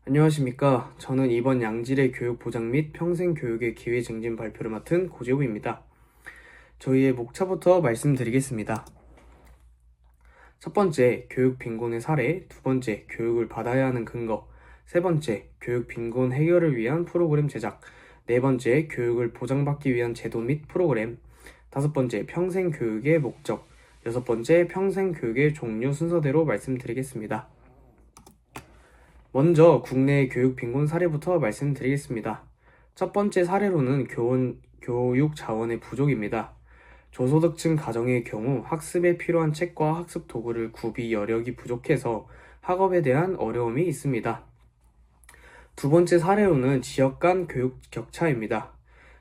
안녕하십니까. 저는 이번 양질의 교육 보장 및 평생 교육의 기회 증진 발표를 맡은 고재우입니다. 저희의 목차부터 말씀드리겠습니다. 첫 번째, 교육 빈곤의 사례. 두 번째, 교육을 받아야 하는 근거. 세 번째, 교육 빈곤 해결을 위한 프로그램 제작. 네 번째, 교육을 보장받기 위한 제도 및 프로그램. 다섯 번째, 평생 교육의 목적. 여섯 번째, 평생 교육의 종류 순서대로 말씀드리겠습니다. 먼저 국내 교육 빈곤 사례부터 말씀드리겠습니다. 첫 번째 사례로는 교육 자원의 부족입니다. 저소득층 가정의 경우 학습에 필요한 책과 학습 도구를 구비 여력이 부족해서 학업에 대한 어려움이 있습니다. 두 번째 사례로는 지역 간 교육 격차입니다.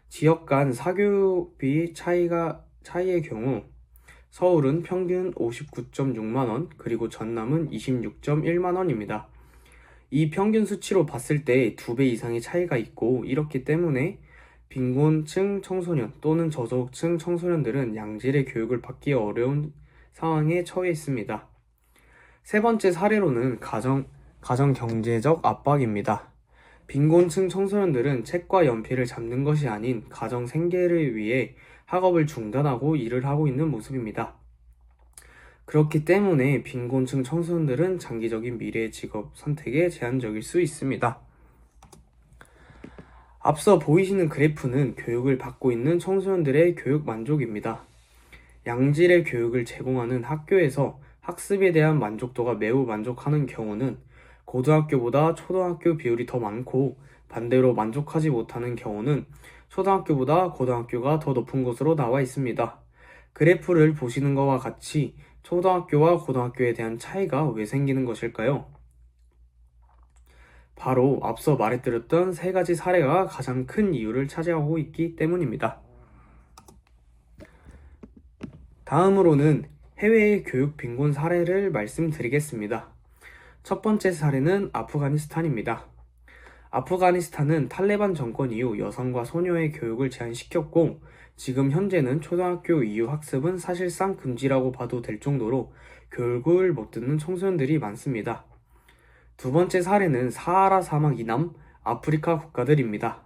지역 간 사교육비 차이의 경우 서울은 평균 59.6만원, 그리고 전남은 26.1만원입니다. 이 평균 수치로 봤을 때 2배 이상의 차이가 있고, 이렇기 때문에 빈곤층 청소년 또는 저소득층 청소년들은 양질의 교육을 받기 어려운 상황에 처해 있습니다. 세 번째 사례로는 가정 경제적 압박입니다. 빈곤층 청소년들은 책과 연필을 잡는 것이 아닌 가정 생계를 위해 학업을 중단하고 일을 하고 있는 모습입니다. 그렇기 때문에 빈곤층 청소년들은 장기적인 미래 직업 선택에 제한적일 수 있습니다. 앞서 보이시는 그래프는 교육을 받고 있는 청소년들의 교육 만족입니다. 양질의 교육을 제공하는 학교에서 학습에 대한 만족도가 매우 만족하는 경우는 고등학교보다 초등학교 비율이 더 많고, 반대로 만족하지 못하는 경우는 초등학교보다 고등학교가 더 높은 것으로 나와 있습니다. 그래프를 보시는 것과 같이 초등학교와 고등학교에 대한 차이가 왜 생기는 것일까요? 바로 앞서 말해드렸던 세 가지 사례가 가장 큰 이유를 차지하고 있기 때문입니다. 다음으로는 해외의 교육 빈곤 사례를 말씀드리겠습니다. 첫 번째 사례는 아프가니스탄입니다. 아프가니스탄은 탈레반 정권 이후 여성과 소녀의 교육을 제한시켰고, 지금 현재는 초등학교 이후 학습은 사실상 금지라고 봐도 될 정도로 교육을 못 듣는 청소년들이 많습니다. 두 번째 사례는 사하라 사막 이남 아프리카 국가들입니다.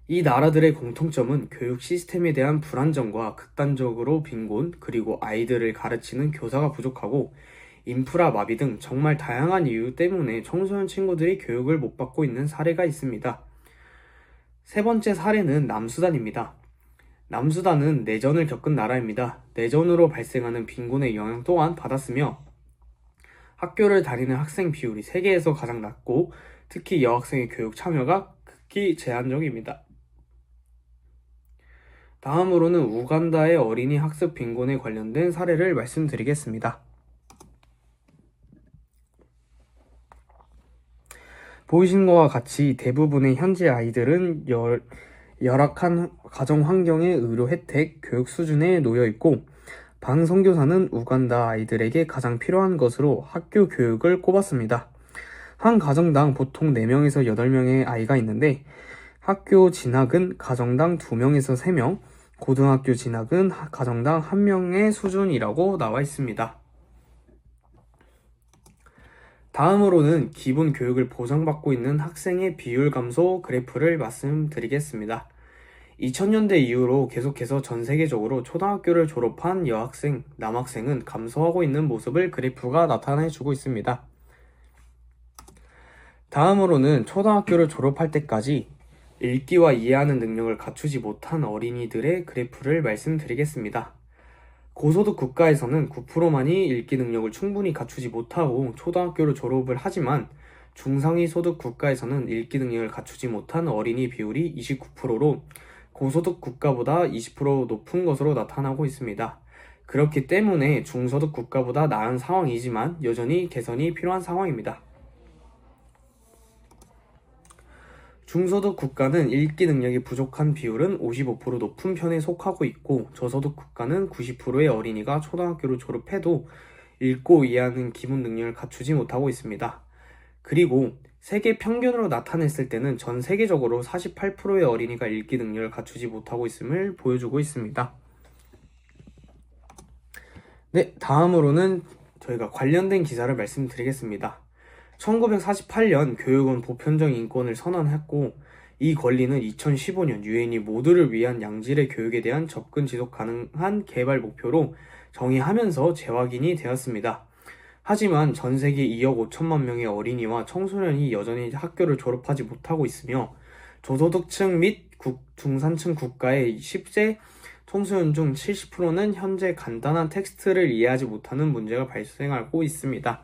이 나라들의 공통점은 교육 시스템에 대한 불안정과 극단적으로 빈곤, 그리고 아이들을 가르치는 교사가 부족하고 인프라 마비 등 정말 다양한 이유 때문에 청소년 친구들이 교육을 못 받고 있는 사례가 있습니다. 세 번째 사례는 남수단입니다. 남수단은 내전을 겪은 나라입니다. 내전으로 발생하는 빈곤의 영향 또한 받았으며, 학교를 다니는 학생 비율이 세계에서 가장 낮고, 특히 여학생의 교육 참여가 극히 제한적입니다. 다음으로는 우간다의 어린이 학습 빈곤에 관련된 사례를 말씀드리겠습니다. 보이신 것과 같이 대부분의 현지 아이들은 열악한 가정 환경의 의료 혜택, 교육 수준에 놓여 있고, 반 선교사는 우간다 아이들에게 가장 필요한 것으로 학교 교육을 꼽았습니다. 한 가정당 보통 4명에서 8명의 아이가 있는데, 학교 진학은 가정당 2명에서 3명, 고등학교 진학은 가정당 1명의 수준이라고 나와 있습니다. 다음으로는 기본 교육을 보장받고 있는 학생의 비율 감소 그래프를 말씀드리겠습니다. 2000년대 이후로 계속해서 전 세계적으로 초등학교를 졸업한 여학생, 남학생은 감소하고 있는 모습을 그래프가 나타내주고 있습니다. 다음으로는 초등학교를 졸업할 때까지 읽기와 이해하는 능력을 갖추지 못한 어린이들의 그래프를 말씀드리겠습니다. 고소득 국가에서는 9%만이 읽기 능력을 충분히 갖추지 못하고 초등학교를 졸업을 하지만, 중상위 소득 국가에서는 읽기 능력을 갖추지 못한 어린이 비율이 29%로 고소득 국가보다 20% 높은 것으로 나타나고 있습니다. 그렇기 때문에 중소득 국가보다 나은 상황이지만 여전히 개선이 필요한 상황입니다. 중소득 국가는 읽기 능력이 부족한 비율은 55% 높은 편에 속하고 있고, 저소득 국가는 90%의 어린이가 초등학교를 졸업해도 읽고 이해하는 기본 능력을 갖추지 못하고 있습니다. 그리고 세계 평균으로 나타냈을 때는 전 세계적으로 48%의 어린이가 읽기 능력을 갖추지 못하고 있음을 보여주고 있습니다. 네, 다음으로는 저희가 관련된 기사를 말씀드리겠습니다. 1948년 교육은 보편적 인권을 선언했고 이 권리는 2015년 유엔이 모두를 위한 양질의 교육에 대한 접근 지속 가능한 개발 목표로 정의하면서 재확인이 되었습니다. 하지만 전 세계 2억 5천만 명의 어린이와 청소년이 여전히 학교를 졸업하지 못하고 있으며 저소득층 및 중산층 국가의 10세 청소년 중 70%는 현재 간단한 텍스트를 이해하지 못하는 문제가 발생하고 있습니다.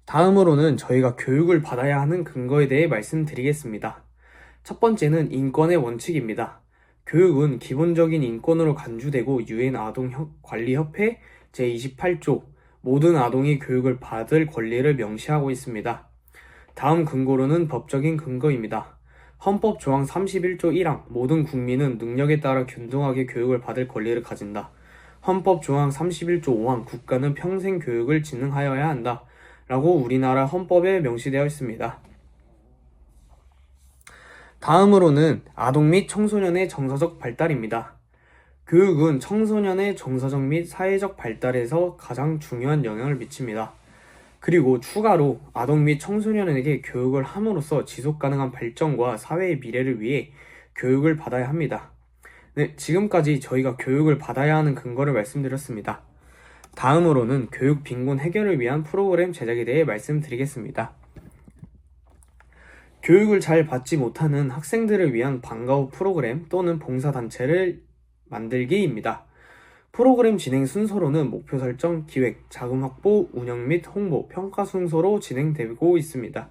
다음으로는 저희가 교육을 받아야 하는 근거에 대해 말씀드리겠습니다. 첫 번째는 인권의 원칙입니다. 교육은 기본적인 인권으로 간주되고 유엔 아동관리협회 제28조 모든 아동이 교육을 받을 권리를 명시하고 있습니다. 다음 근거로는 법적인 근거입니다. 헌법 조항 31조 1항 모든 국민은 능력에 따라 균등하게 교육을 받을 권리를 가진다. 헌법 조항 31조 5항 국가는 평생 교육을 진흥하여야 한다. 라고 우리나라 헌법에 명시되어 있습니다. 다음으로는 아동 및 청소년의 정서적 발달입니다. 교육은 청소년의 정서적 및 사회적 발달에서 가장 중요한 영향을 미칩니다. 그리고 추가로 아동 및 청소년에게 교육을 함으로써 지속가능한 발전과 사회의 미래를 위해 교육을 받아야 합니다. 네, 지금까지 저희가 교육을 받아야 하는 근거를 말씀드렸습니다. 다음으로는 교육 빈곤 해결을 위한 프로그램 제작에 대해 말씀드리겠습니다. 교육을 잘 받지 못하는 학생들을 위한 방과 후 프로그램 또는 봉사단체를 만들기입니다. 프로그램 진행 순서로는 목표 설정, 기획, 자금 확보, 운영 및 홍보, 평가 순서로 진행되고 있습니다.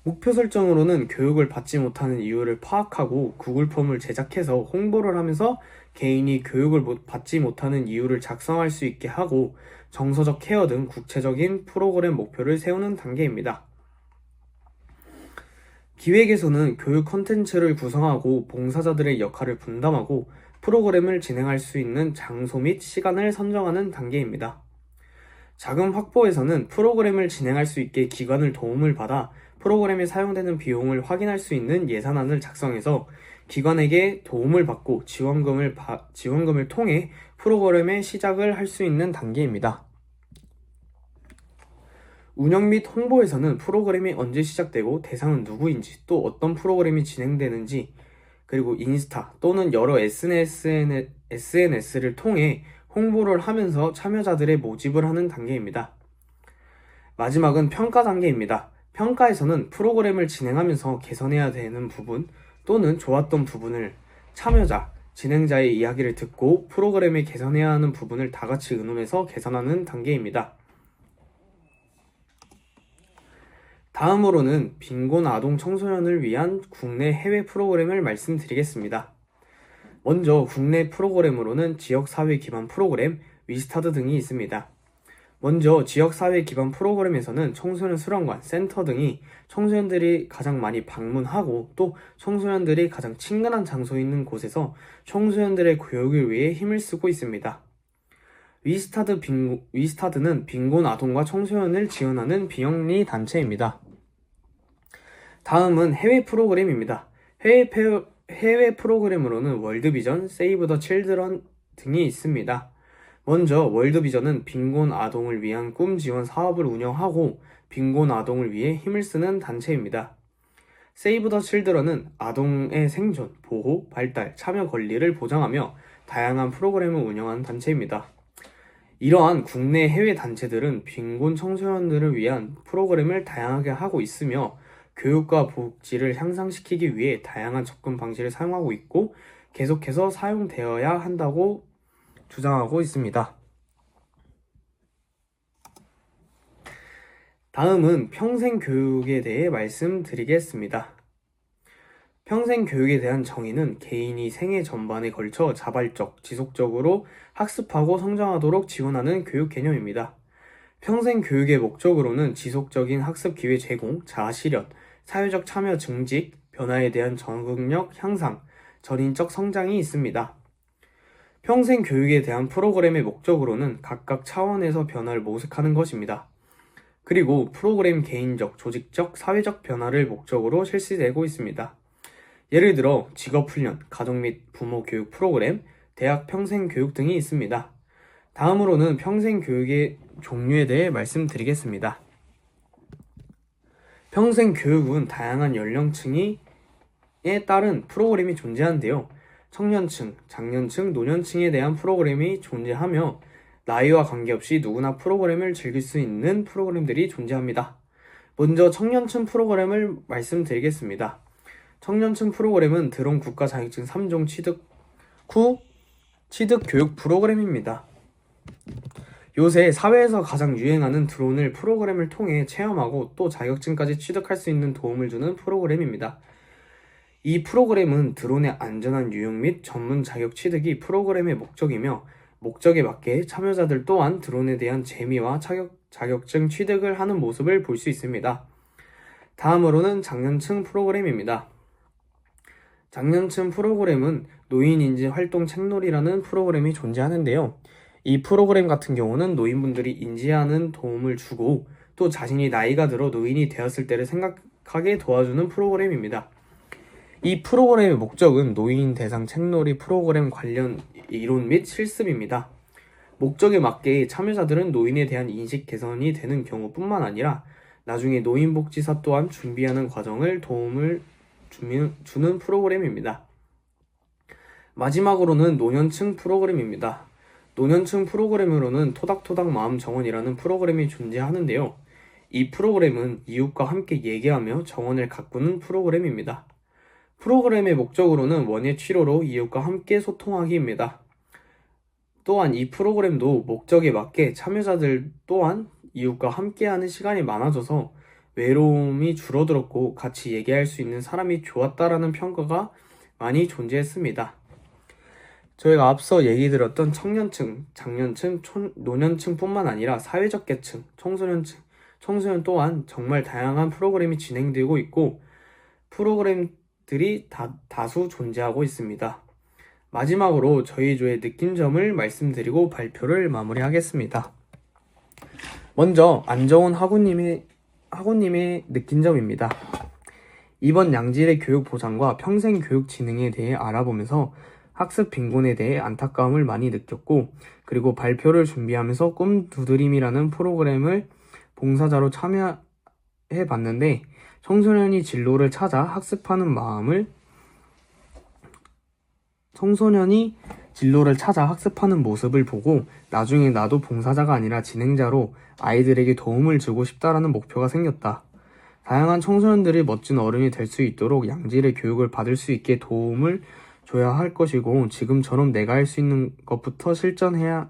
목표 설정으로는 교육을 받지 못하는 이유를 파악하고 구글 폼을 제작해서 홍보를 하면서 개인이 교육을 받지 못하는 이유를 작성할 수 있게 하고 정서적 케어 등 구체적인 프로그램 목표를 세우는 단계입니다. 기획에서는 교육 콘텐츠를 구성하고 봉사자들의 역할을 분담하고 프로그램을 진행할 수 있는 장소 및 시간을 선정하는 단계입니다. 자금 확보에서는 프로그램을 진행할 수 있게 기관을 도움을 받아 프로그램에 사용되는 비용을 확인할 수 있는 예산안을 작성해서 기관에게 도움을 받고 지원금을 통해 프로그램의 시작을 할 수 있는 단계입니다. 운영 및 홍보에서는 프로그램이 언제 시작되고 대상은 누구인지 또 어떤 프로그램이 진행되는지 그리고 인스타 또는 여러 SNS를 통해 홍보를 하면서 참여자들의 모집을 하는 단계입니다. 마지막은 평가 단계입니다. 평가에서는 프로그램을 진행하면서 개선해야 되는 부분 또는 좋았던 부분을 참여자, 진행자의 이야기를 듣고 프로그램에 개선해야 하는 부분을 다 같이 의논해서 개선하는 단계입니다. 다음으로는 빈곤 아동 청소년을 위한 국내 해외 프로그램을 말씀드리겠습니다. 먼저 국내 프로그램으로는 지역사회 기반 프로그램, 위스타드 등이 있습니다. 먼저 지역사회 기반 프로그램에서는 청소년 수련관, 센터 등이 청소년들이 가장 많이 방문하고 또 청소년들이 가장 친근한 장소에 있는 곳에서 청소년들의 교육을 위해 힘을 쓰고 있습니다. 위스타드는 빈곤 아동과 청소년을 지원하는 비영리 단체입니다. 다음은 해외 프로그램입니다. 해외 프로그램으로는 월드비전, 세이브 더 칠드런 등이 있습니다. 먼저 월드비전은 빈곤 아동을 위한 꿈 지원 사업을 운영하고 빈곤 아동을 위해 힘을 쓰는 단체입니다. 세이브 더 칠드런은 아동의 생존, 보호, 발달, 참여 권리를 보장하며 다양한 프로그램을 운영하는 단체입니다. 이러한 국내 해외 단체들은 빈곤 청소년들을 위한 프로그램을 다양하게 하고 있으며 교육과 복지를 향상시키기 위해 다양한 접근 방식을 사용하고 있고 계속해서 사용되어야 한다고 주장하고 있습니다. 다음은 평생교육에 대해 말씀드리겠습니다. 평생교육에 대한 정의는 개인이 생애 전반에 걸쳐 자발적, 지속적으로 학습하고 성장하도록 지원하는 교육 개념입니다. 평생교육의 목적으로는 지속적인 학습 기회 제공, 자아실현, 사회적 참여 증직, 변화에 대한 적응력 향상, 전인적 성장이 있습니다. 평생교육에 대한 프로그램의 목적으로는 각각 차원에서 변화를 모색하는 것입니다. 그리고 프로그램 개인적, 조직적, 사회적 변화를 목적으로 실시되고 있습니다. 예를 들어 직업훈련, 가족 및 부모 교육 프로그램, 대학 평생교육 등이 있습니다. 다음으로는 평생 교육의 종류에 대해 말씀드리겠습니다. 평생 교육은 다양한 연령층에 따른 프로그램이 존재하는데요. 청년층, 장년층, 노년층에 대한 프로그램이 존재하며 나이와 관계없이 누구나 프로그램을 즐길 수 있는 프로그램들이 존재합니다. 먼저 청년층 프로그램을 말씀드리겠습니다. 청년층 프로그램은 드론 국가 자격증 3종 취득 후 취득 교육 프로그램입니다. 요새 사회에서 가장 유행하는 드론을 프로그램을 통해 체험하고 또 자격증까지 취득할 수 있는 도움을 주는 프로그램입니다. 이 프로그램은 드론의 안전한 유용 및 전문 자격 취득이 프로그램의 목적이며 목적에 맞게 참여자들 또한 드론에 대한 재미와 자격증 취득을 하는 모습을 볼 수 있습니다. 다음으로는 장년층 프로그램입니다. 장년층 프로그램은 노인인지 활동 책놀이라는 프로그램이 존재하는데요. 이 프로그램 같은 경우는 노인분들이 인지하는 도움을 주고 또 자신이 나이가 들어 노인이 되었을 때를 생각하게 도와주는 프로그램입니다. 이 프로그램의 목적은 노인 대상 책놀이 프로그램 관련 이론 및 실습입니다. 목적에 맞게 참여자들은 노인에 대한 인식 개선이 되는 경우뿐만 아니라 나중에 노인복지사 또한 준비하는 과정을 도움을 주는 프로그램입니다. 마지막으로는 노년층 프로그램입니다. 노년층 프로그램으로는 토닥토닥 마음 정원이라는 프로그램이 존재하는데요. 이 프로그램은 이웃과 함께 얘기하며 정원을 가꾸는 프로그램입니다. 프로그램의 목적으로는 원예 치료로 이웃과 함께 소통하기입니다. 또한 이 프로그램도 목적에 맞게 참여자들 또한 이웃과 함께하는 시간이 많아져서 외로움이 줄어들었고 같이 얘기할 수 있는 사람이 좋았다라는 평가가 많이 존재했습니다. 저희가 앞서 얘기 드렸던 청년층, 장년층, 노년층뿐만 아니라 사회적 계층, 청소년층, 청소년 또한 정말 다양한 프로그램이 진행되고 있고 프로그램들이 다수 존재하고 있습니다. 마지막으로 저희 조의 느낀점을 말씀드리고 발표를 마무리하겠습니다. 먼저 안정훈 학우님의 느낀점입니다. 이번 양질의 교육 보장과 평생 교육 진행에 대해 알아보면서 학습 빈곤에 대해 안타까움을 많이 느꼈고 그리고 발표를 준비하면서 꿈두드림이라는 프로그램을 봉사자로 참여해 봤는데 청소년이 진로를 찾아 학습하는 모습을 보고 나중에 나도 봉사자가 아니라 진행자로 아이들에게 도움을 주고 싶다라는 목표가 생겼다. 다양한 청소년들이 멋진 어른이 될 수 있도록 양질의 교육을 받을 수 있게 도움을 줘야 할 것이고 지금처럼 내가 할 수 있는 것부터 실천해야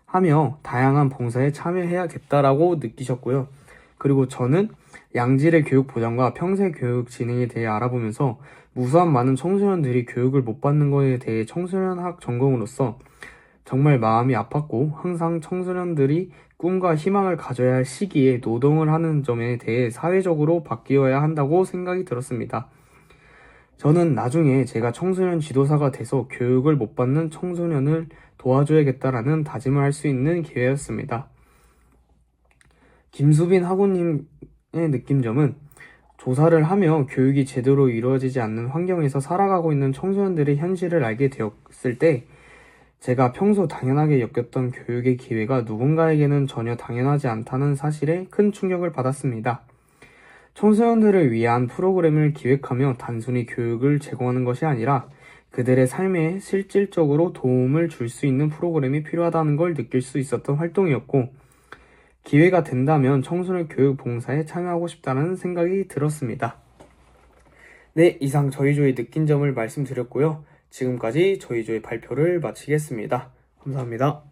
하며 다양한 봉사에 참여해야겠다라고 느끼셨고요. 그리고 저는 양질의 교육 보장과 평생 교육 진행에 대해 알아보면서 무수한 많은 청소년들이 교육을 못 받는 것에 대해 청소년학 전공으로서 정말 마음이 아팠고 항상 청소년들이 꿈과 희망을 가져야 할 시기에 노동을 하는 점에 대해 사회적으로 바뀌어야 한다고 생각이 들었습니다. 저는 나중에 제가 청소년 지도사가 돼서 교육을 못 받는 청소년을 도와줘야겠다라는 다짐을 할 수 있는 기회였습니다. 김수빈 학우님의 느낀점은 조사를 하며 교육이 제대로 이루어지지 않는 환경에서 살아가고 있는 청소년들의 현실을 알게 되었을 때 제가 평소 당연하게 여겼던 교육의 기회가 누군가에게는 전혀 당연하지 않다는 사실에 큰 충격을 받았습니다. 청소년들을 위한 프로그램을 기획하며 단순히 교육을 제공하는 것이 아니라 그들의 삶에 실질적으로 도움을 줄 수 있는 프로그램이 필요하다는 걸 느낄 수 있었던 활동이었고 기회가 된다면 청소년 교육 봉사에 참여하고 싶다는 생각이 들었습니다. 네, 이상 저희 조의 느낀 점을 말씀드렸고요. 지금까지 저희 조의 발표를 마치겠습니다. 감사합니다.